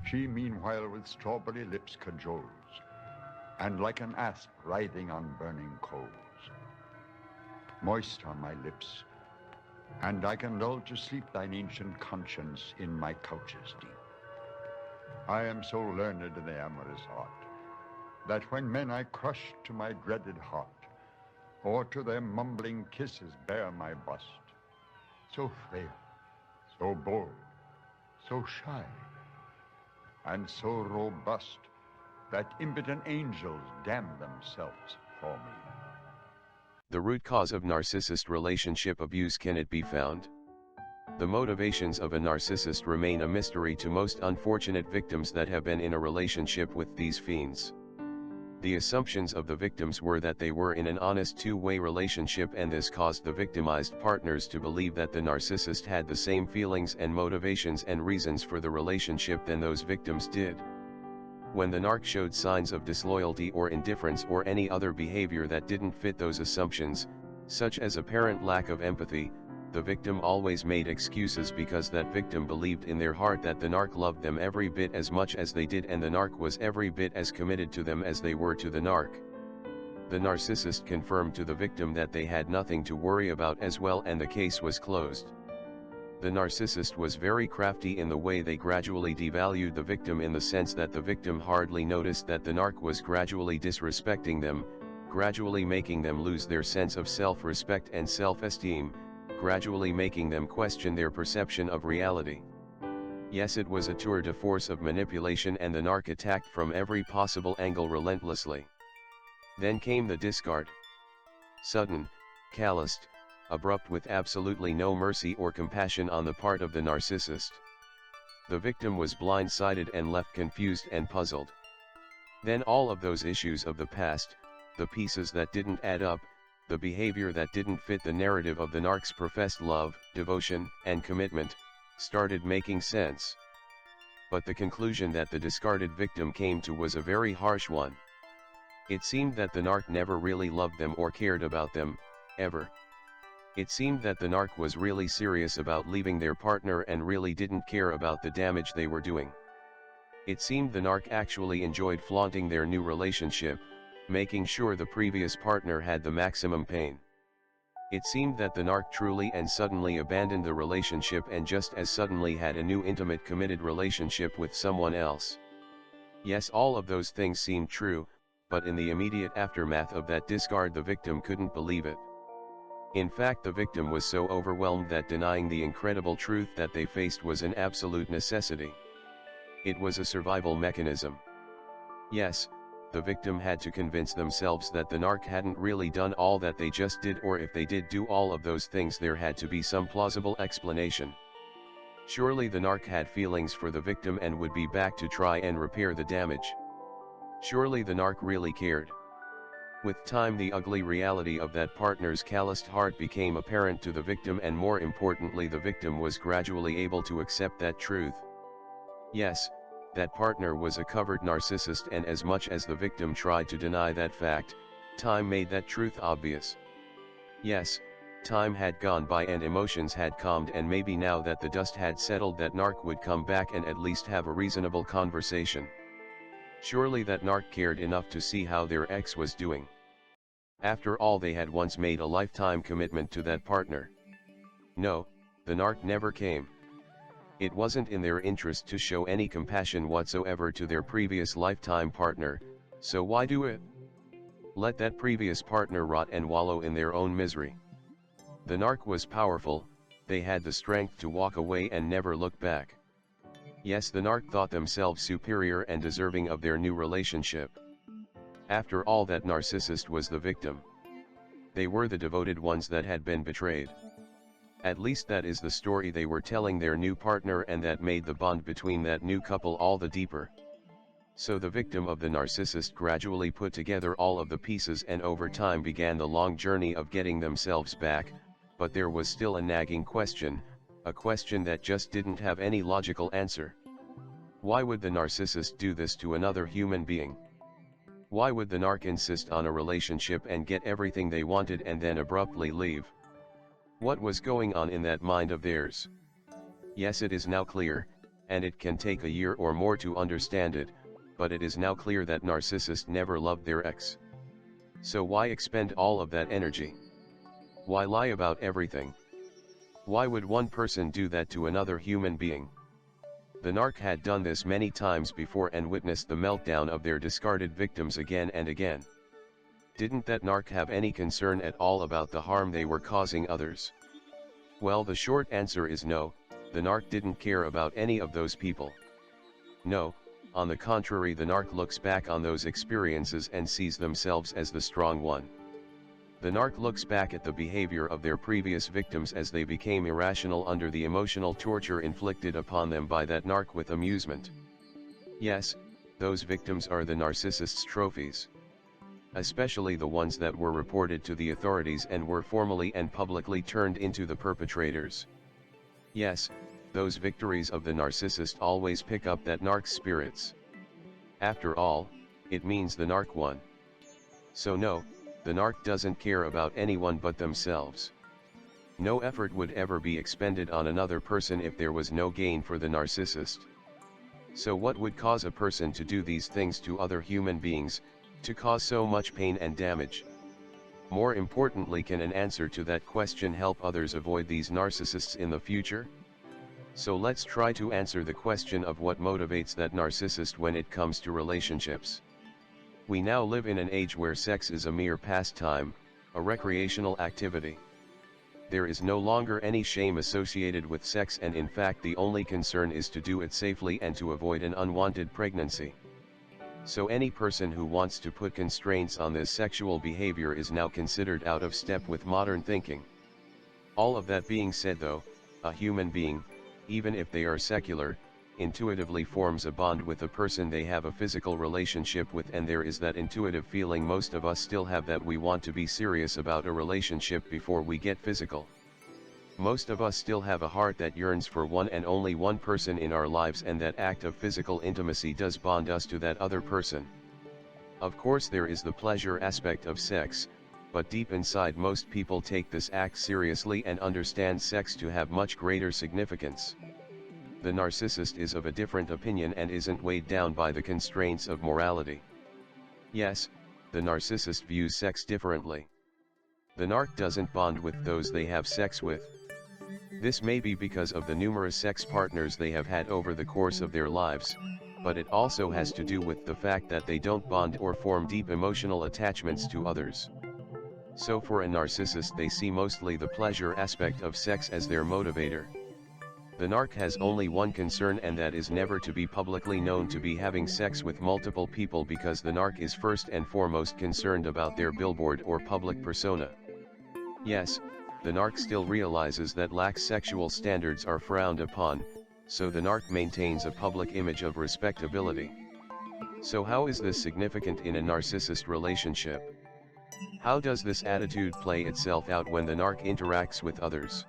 She meanwhile with strawberry lips cajoles, and like an asp writhing on burning coals. Moist are my lips, and I can lull to sleep thine ancient conscience in my couches deep. I am so learned in the amorous art, that when men I crush to my dreaded heart, or to their mumbling kisses bare my bust, so frail, so bold, so shy, and so robust, that impotent angels damn themselves for me. The root cause of narcissist relationship abuse. Can it be found? The motivations of a narcissist remain a mystery to most unfortunate victims that have been in a relationship with these fiends. The assumptions of the victims were that they were in an honest two-way relationship, and this caused the victimized partners to believe that the narcissist had the same feelings and motivations and reasons for the relationship than those victims did. When the narc showed signs of disloyalty or indifference or any other behavior that didn't fit those assumptions, such as apparent lack of empathy, the victim always made excuses because that victim believed in their heart that the narc loved them every bit as much as they did, and the narc was every bit as committed to them as they were to the narc. The narcissist confirmed to the victim that they had nothing to worry about as well, and the case was closed. The narcissist was very crafty in the way they gradually devalued the victim, in the sense that the victim hardly noticed that the narc was gradually disrespecting them, gradually making them lose their sense of self-respect and self-esteem, gradually making them question their perception of reality. Yes, it was a tour de force of manipulation, and the narc attacked from every possible angle relentlessly. Then came the discard. Sudden, calloused, abrupt, with absolutely no mercy or compassion on the part of the narcissist. The victim was blindsided and left confused and puzzled. Then all of those issues of the past, the pieces that didn't add up, the behavior that didn't fit the narrative of the narc's professed love, devotion, and commitment, started making sense. But the conclusion that the discarded victim came to was a very harsh one. It seemed that the narc never really loved them or cared about them, ever. It seemed that the narc was really serious about leaving their partner and really didn't care about the damage they were doing. It seemed the narc actually enjoyed flaunting their new relationship, making sure the previous partner had the maximum pain. It seemed that the narc truly and suddenly abandoned the relationship, and just as suddenly had a new intimate committed relationship with someone else. Yes, all of those things seemed true, but in the immediate aftermath of that discard, the victim couldn't believe it. In fact, the victim was so overwhelmed that denying the incredible truth that they faced was an absolute necessity. It was a survival mechanism. Yes, the victim had to convince themselves that the narc hadn't really done all that they just did, or if they did do all of those things, there had to be some plausible explanation. Surely the narc had feelings for the victim and would be back to try and repair the damage. Surely the narc really cared. With time, the ugly reality of that partner's calloused heart became apparent to the victim, and more importantly, the victim was gradually able to accept that truth. Yes, that partner was a covert narcissist, and as much as the victim tried to deny that fact, time made that truth obvious. Yes, time had gone by and emotions had calmed, and maybe now that the dust had settled, that narc would come back and at least have a reasonable conversation. Surely that narc cared enough to see how their ex was doing. After all, they had once made a lifetime commitment to that partner. No, the narc never came. It wasn't in their interest to show any compassion whatsoever to their previous lifetime partner, so why do it? Let that previous partner rot and wallow in their own misery. The narc was powerful, they had the strength to walk away and never look back. Yes, the narc thought themselves superior and deserving of their new relationship. After all, that narcissist was the victim. They were the devoted ones that had been betrayed. At least that is the story they were telling their new partner, and that made the bond between that new couple all the deeper. So the victim of the narcissist gradually put together all of the pieces, and over time began the long journey of getting themselves back, but there was still a nagging question, a question that just didn't have any logical answer. Why would the narcissist do this to another human being? Why would the narc insist on a relationship and get everything they wanted and then abruptly leave? What was going on in that mind of theirs? Yes, it is now clear, and it can take a year or more to understand it, but it is now clear that narcissists never loved their ex. So why expend all of that energy? Why lie about everything? Why would one person do that to another human being? The narc had done this many times before and witnessed the meltdown of their discarded victims again and again. Didn't that narc have any concern at all about the harm they were causing others? Well, the short answer is no, the narc didn't care about any of those people. No, on the contrary, the narc looks back on those experiences and sees themselves as the strong one. The narc looks back at the behavior of their previous victims as they became irrational under the emotional torture inflicted upon them by that narc with amusement. Yes, those victims are the narcissist's trophies. Especially the ones that were reported to the authorities and were formally and publicly turned into the perpetrators. Yes, those victories of the narcissist always pick up that narc's spirits. After all, it means the narc won. So no, the narc doesn't care about anyone but themselves. No effort would ever be expended on another person if there was no gain for the narcissist. So what would cause a person to do these things to other human beings, to cause so much pain and damage? More importantly, can an answer to that question help others avoid these narcissists in the future? So let's try to answer the question of what motivates that narcissist when it comes to relationships. We now live in an age where sex is a mere pastime, a recreational activity. There is no longer any shame associated with sex, and in fact the only concern is to do it safely and to avoid an unwanted pregnancy. So any person who wants to put constraints on this sexual behavior is now considered out of step with modern thinking. All of that being said though, a human being, even if they are secular, intuitively forms a bond with the person they have a physical relationship with, and there is that intuitive feeling most of us still have that we want to be serious about a relationship before we get physical. Most of us still have a heart that yearns for one and only one person in our lives, and that act of physical intimacy does bond us to that other person. Of course there is the pleasure aspect of sex, but deep inside most people take this act seriously and understand sex to have much greater significance. The narcissist is of a different opinion and isn't weighed down by the constraints of morality. Yes, the narcissist views sex differently. The narc doesn't bond with those they have sex with. This may be because of the numerous sex partners they have had over the course of their lives, but it also has to do with the fact that they don't bond or form deep emotional attachments to others. So for a narcissist, they see mostly the pleasure aspect of sex as their motivator. The narc has only one concern, and that is never to be publicly known to be having sex with multiple people, because the narc is first and foremost concerned about their billboard or public persona. Yes, the narc still realizes that lax sexual standards are frowned upon, so the narc maintains a public image of respectability. So how is this significant in a narcissist relationship? How does this attitude play itself out when the narc interacts with others?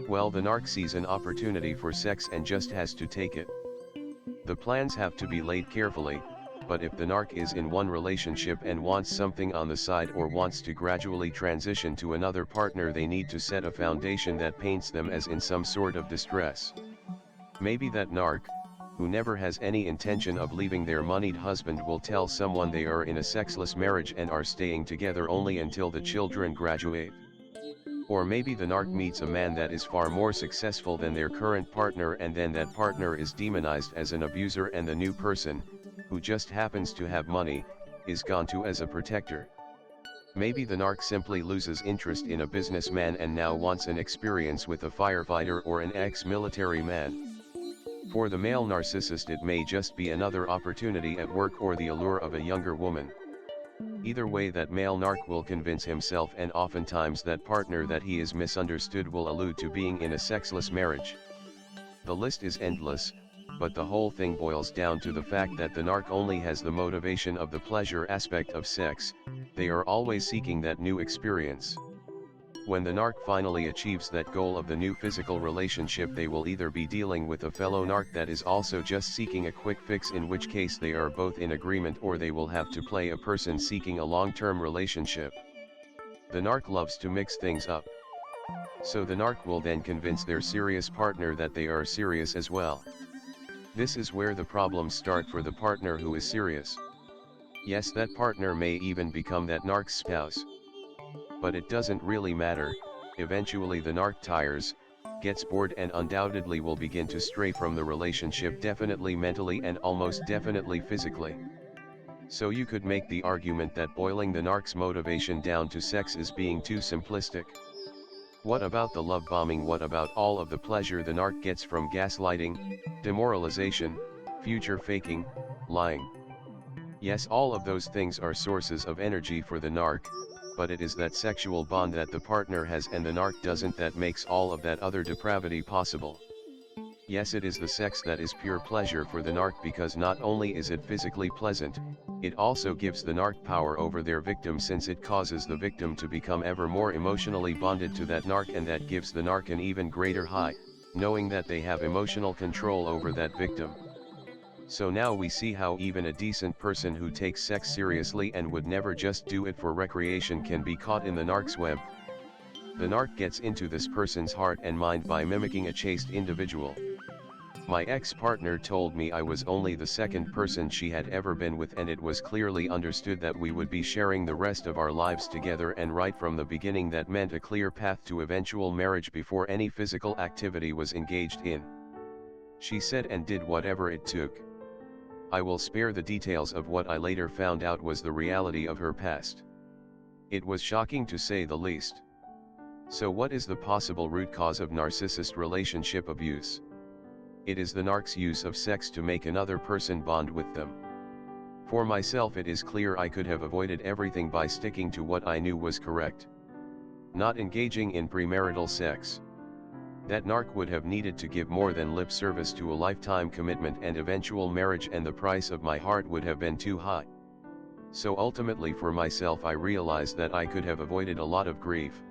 Well, the narc sees an opportunity for sex and just has to take it. The plans have to be laid carefully, but if the narc is in one relationship and wants something on the side or wants to gradually transition to another partner, they need to set a foundation that paints them as in some sort of distress. Maybe that narc, who never has any intention of leaving their moneyed husband, will tell someone they are in a sexless marriage and are staying together only until the children graduate. Or maybe the narc meets a man that is far more successful than their current partner, and then that partner is demonized as an abuser, and the new person, who just happens to have money, is gone to as a protector. Maybe the narc simply loses interest in a businessman and now wants an experience with a firefighter or an ex-military man. For the male narcissist, it may just be another opportunity at work or the allure of a younger woman. Either way, that male narc will convince himself, and oftentimes that partner, that he is misunderstood will allude to being in a sexless marriage. The list is endless, but the whole thing boils down to the fact that the narc only has the motivation of the pleasure aspect of sex. They are always seeking that new experience. When the narc finally achieves that goal of the new physical relationship, they will either be dealing with a fellow narc that is also just seeking a quick fix, in which case they are both in agreement, or they will have to play a person seeking a long-term relationship. The narc loves to mix things up. So the narc will then convince their serious partner that they are serious as well. This is where the problems start for the partner who is serious. Yes, that partner may even become that narc's spouse. But it doesn't really matter. Eventually the narc tires, gets bored, and undoubtedly will begin to stray from the relationship, definitely mentally and almost definitely physically. So you could make the argument that boiling the narc's motivation down to sex is being too simplistic. What about the love bombing? What about all of the pleasure the narc gets from gaslighting, demoralization, future faking, lying? Yes, all of those things are sources of energy for the narc, but it is that sexual bond that the partner has and the narc doesn't that makes all of that other depravity possible. Yes, it is the sex that is pure pleasure for the narc, because not only is it physically pleasant, it also gives the narc power over their victim, since it causes the victim to become ever more emotionally bonded to that narc, and that gives the narc an even greater high, knowing that they have emotional control over that victim. So now we see how even a decent person who takes sex seriously and would never just do it for recreation can be caught in the narc's web. The narc gets into this person's heart and mind by mimicking a chaste individual. My ex-partner told me I was only the second person she had ever been with, and it was clearly understood that we would be sharing the rest of our lives together, and right from the beginning that meant a clear path to eventual marriage before any physical activity was engaged in. She said and did whatever it took. I will spare the details of what I later found out was the reality of her past. It was shocking to say the least. So what is the possible root cause of narcissist relationship abuse? It is the narc's use of sex to make another person bond with them. For myself, it is clear I could have avoided everything by sticking to what I knew was correct. Not engaging in premarital sex. That narc would have needed to give more than lip service to a lifetime commitment and eventual marriage, and the price of my heart would have been too high. So ultimately for myself, I realized that I could have avoided a lot of grief.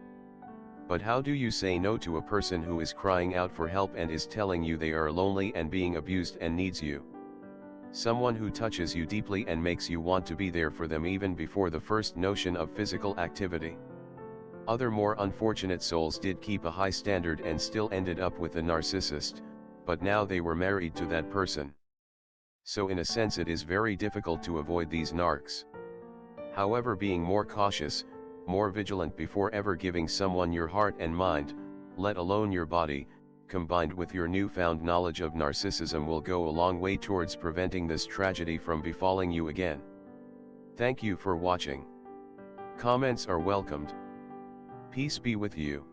But how do you say no to a person who is crying out for help and is telling you they are lonely and being abused and needs you? Someone who touches you deeply and makes you want to be there for them even before the first notion of physical activity. Other more unfortunate souls did keep a high standard and still ended up with a narcissist, but now they were married to that person. So in a sense it is very difficult to avoid these narcs. However, being more cautious, more vigilant before ever giving someone your heart and mind, let alone your body, combined with your newfound knowledge of narcissism, will go a long way towards preventing this tragedy from befalling you again. Thank you for watching. Comments are welcomed. Peace be with you.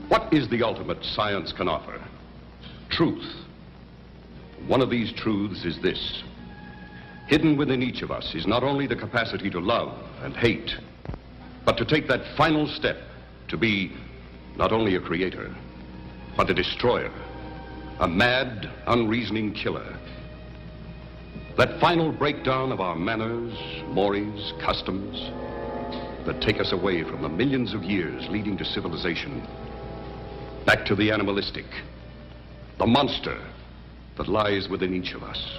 What is the ultimate science can offer? Truth. One of these truths is this: hidden within each of us is not only the capacity to love and hate, but to take that final step to be not only a creator, but a destroyer, a mad, unreasoning killer. That final breakdown of our manners, mores, customs, that take us away from the millions of years leading to civilization, back to the animalistic, the monster that lies within each of us.